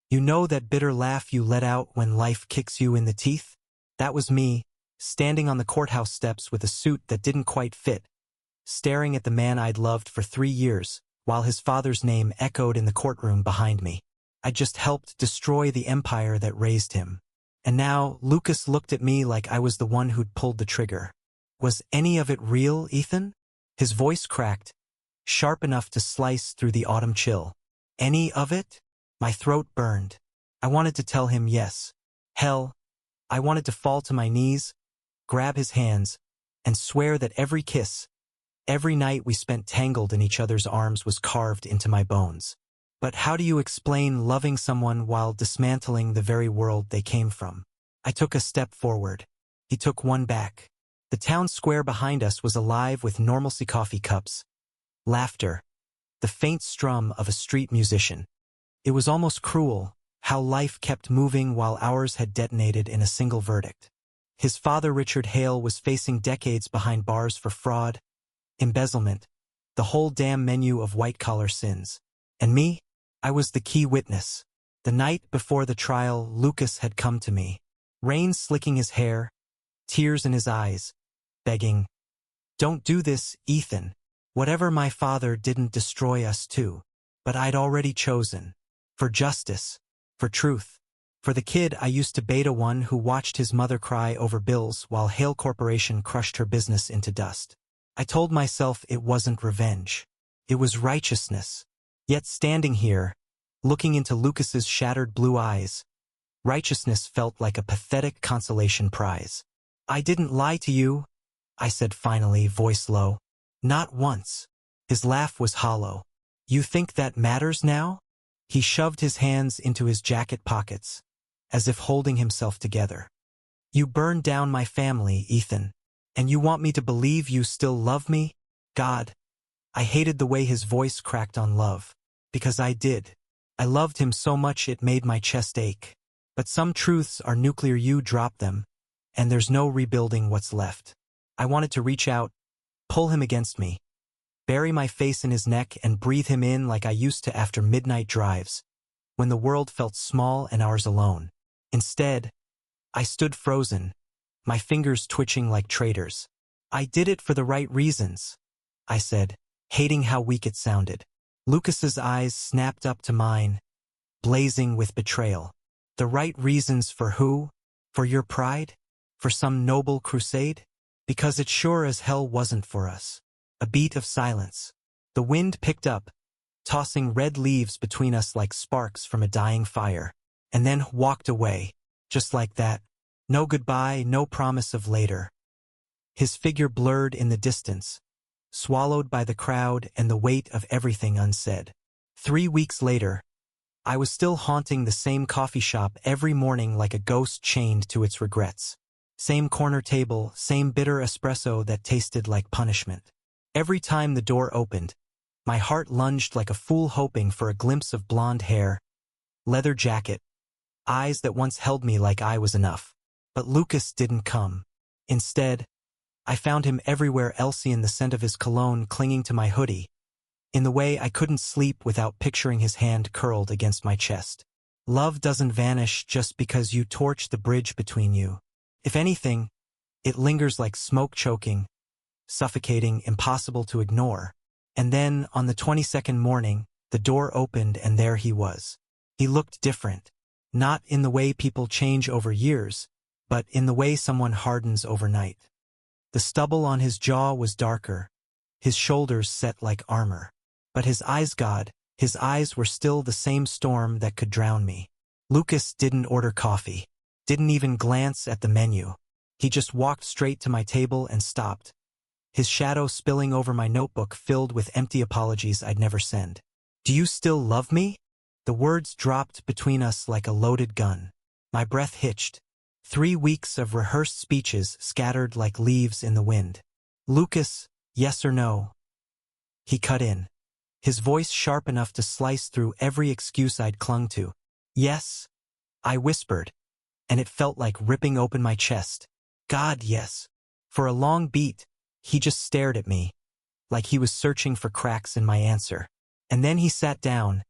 You know that bitter laugh you let out when life kicks you in the teeth? That was me, standing on the courthouse steps with a suit that didn't quite fit, staring at the man I'd loved for 3 years, while his father's name echoed in the courtroom behind me. I just helped destroy the empire that raised him. And now, Lucas looked at me like I was the one who'd pulled the trigger. Was any of it real, Ethan? His voice cracked, sharp enough to slice through the autumn chill. Any of it? My throat burned. I wanted to tell him yes. Hell, I wanted to fall to my knees, grab his hands, and swear that every kiss, every night we spent tangled in each other's arms was carved into my bones. But how do you explain loving someone while dismantling the very world they came from? I took a step forward. He took one back. The town square behind us was alive with normalcy coffee cups, laughter, the faint strum of a street musician. It was almost cruel how life kept moving while ours had detonated in a single verdict. His father, Richard Hale, was facing decades behind bars for fraud, embezzlement, the whole damn menu of white-collar sins. And me? I was the key witness. The night before the trial, Lucas had come to me, rain slicking his hair, tears in his eyes, begging, "Don't do this, Ethan. Whatever my father didn't destroy us too. But I'd already chosen. For justice. For truth. For the kid I used to beta one who watched his mother cry over bills while Hale Corporation crushed her business into dust. I told myself it wasn't revenge. It was righteousness. Yet standing here, looking into Lucas's shattered blue eyes, righteousness felt like a pathetic consolation prize. I didn't lie to you, I said finally, voice low. Not once. His laugh was hollow. You think that matters now? He shoved his hands into his jacket pockets, as if holding himself together. You burned down my family, Ethan. And you want me to believe you still love me? God. I hated the way his voice cracked on love. Because I did. I loved him so much it made my chest ache. But some truths are nuclear. You drop them, and there's no rebuilding what's left. I wanted to reach out, pull him against me, bury my face in his neck and breathe him in like I used to after midnight drives, when the world felt small and ours alone. Instead, I stood frozen, my fingers twitching like traitors. I did it for the right reasons, I said, hating how weak it sounded. Lucas's eyes snapped up to mine, blazing with betrayal. The right reasons for who? For your pride? For some noble crusade? Because it sure as hell wasn't for us. A beat of silence. The wind picked up, tossing red leaves between us like sparks from a dying fire, and then walked away, just like that. No goodbye, no promise of later. His figure blurred in the distance, swallowed by the crowd and the weight of everything unsaid. 3 weeks later, I was still haunting the same coffee shop every morning like a ghost chained to its regrets. Same corner table, same bitter espresso that tasted like punishment. Every time the door opened, my heart lunged like a fool hoping for a glimpse of blonde hair, leather jacket, eyes that once held me like I was enough. But Lucas didn't come. Instead, I found him everywhere, Elsie in the scent of his cologne clinging to my hoodie, in the way I couldn't sleep without picturing his hand curled against my chest. Love doesn't vanish just because you torch the bridge between you. If anything, it lingers like smoke, choking, suffocating, impossible to ignore. And then, on the 22nd morning, the door opened and there he was. He looked different. Not in the way people change over years, but in the way someone hardens overnight. The stubble on his jaw was darker, his shoulders set like armor. But his eyes, God, his eyes were still the same storm that could drown me. Lucas didn't order coffee, didn't even glance at the menu. He just walked straight to my table and stopped, his shadow spilling over my notebook filled with empty apologies I'd never send. Do you still love me? The words dropped between us like a loaded gun. My breath hitched. 3 weeks of rehearsed speeches scattered like leaves in the wind. Lucas, yes or no? He cut in, his voice sharp enough to slice through every excuse I'd clung to. Yes, I whispered, and it felt like ripping open my chest. God, yes. For a long beat, he just stared at me, like he was searching for cracks in my answer. And then he sat down,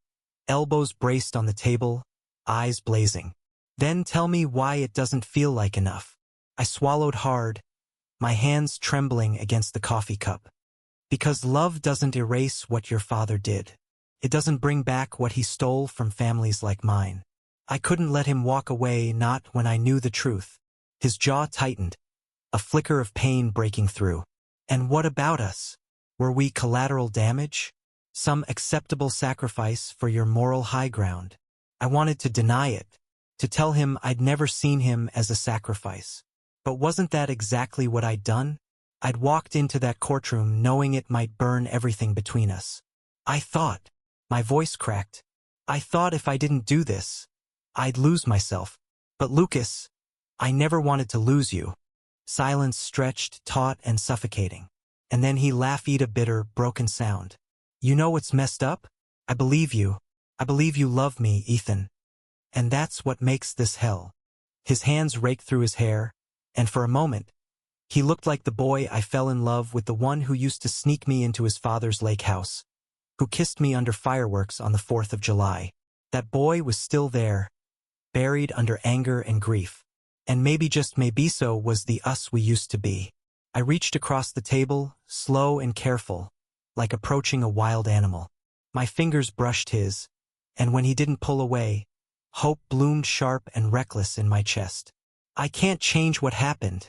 elbows braced on the table, eyes blazing. Then tell me why it doesn't feel like enough. I swallowed hard, my hands trembling against the coffee cup. Because love doesn't erase what your father did. It doesn't bring back what he stole from families like mine. I couldn't let him walk away, not when I knew the truth. His jaw tightened, a flicker of pain breaking through. And what about us? Were we collateral damage? Some acceptable sacrifice for your moral high ground? I wanted to deny it, to tell him I'd never seen him as a sacrifice. But wasn't that exactly what I'd done? I'd walked into that courtroom knowing it might burn everything between us. I thought, my voice cracked, I thought if I didn't do this, I'd lose myself. But Lucas, I never wanted to lose you. Silence stretched, taut and suffocating. And then he laughed, a bitter, broken sound. You know what's messed up? I believe you. I believe you love me, Ethan. And that's what makes this hell. His hands raked through his hair, and for a moment, he looked like the boy I fell in love with, the one who used to sneak me into his father's lake house, who kissed me under fireworks on the 4th of July. That boy was still there, buried under anger and grief. And maybe, just maybe, so was the us we used to be. I reached across the table, slow and careful, like approaching a wild animal. My fingers brushed his, and when he didn't pull away, hope bloomed sharp and reckless in my chest. I can't change what happened,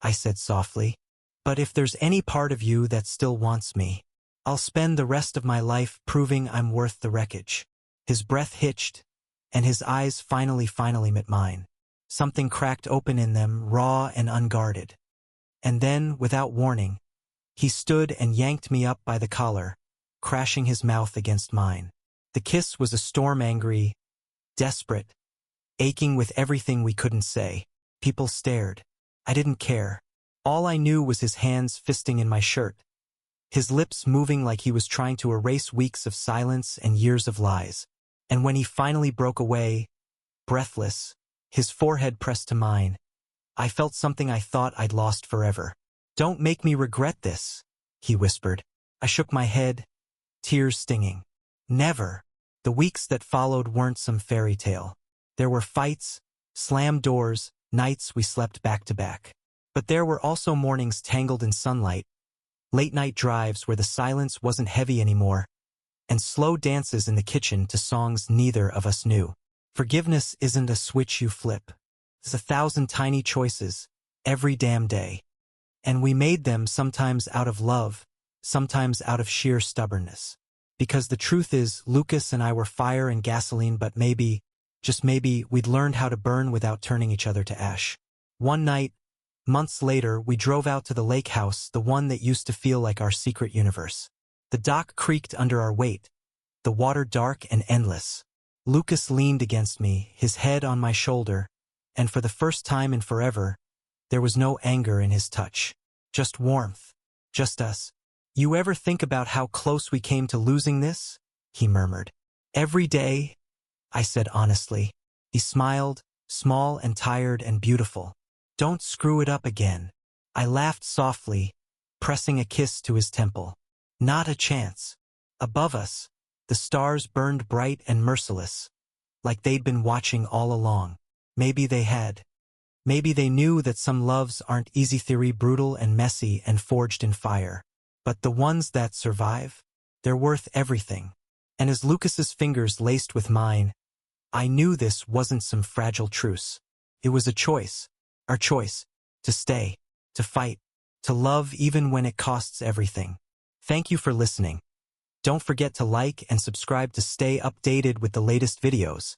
I said softly, but if there's any part of you that still wants me, I'll spend the rest of my life proving I'm worth the wreckage. His breath hitched, and his eyes finally met mine. Something cracked open in them, raw and unguarded. And then, without warning, he stood and yanked me up by the collar, crashing his mouth against mine. The kiss was a storm, angry, desperate, aching with everything we couldn't say. People stared. I didn't care. All I knew was his hands fisting in my shirt, his lips moving like he was trying to erase weeks of silence and years of lies. And when he finally broke away, breathless, his forehead pressed to mine, I felt something I thought I'd lost forever. Don't make me regret this, he whispered. I shook my head, tears stinging. Never. The weeks that followed weren't some fairy tale. There were fights, slammed doors, nights we slept back to back. But there were also mornings tangled in sunlight, late-night drives where the silence wasn't heavy anymore, and slow dances in the kitchen to songs neither of us knew. Forgiveness isn't a switch you flip. It's 1,000 tiny choices, every damn day. And we made them sometimes out of love, sometimes out of sheer stubbornness. Because the truth is, Lucas and I were fire and gasoline, but maybe, just maybe, we'd learned how to burn without turning each other to ash. One night, months later, we drove out to the lake house, the one that used to feel like our secret universe. The dock creaked under our weight, the water dark and endless. Lucas leaned against me, his head on my shoulder, and for the first time in forever, there was no anger in his touch. Just warmth. Just us. You ever think about how close we came to losing this? He murmured. Every day, I said honestly. He smiled, small and tired and beautiful. Don't screw it up again. I laughed softly, pressing a kiss to his temple. Not a chance. Above us, the stars burned bright and merciless, like they'd been watching all along. Maybe they had. Maybe they knew that some loves aren't easy, theory, brutal and messy and forged in fire. But the ones that survive, they're worth everything. And as Lucas's fingers laced with mine, I knew this wasn't some fragile truce. It was a choice, our choice, to stay, to fight, to love even when it costs everything. Thank you for listening. Don't forget to like and subscribe to stay updated with the latest videos.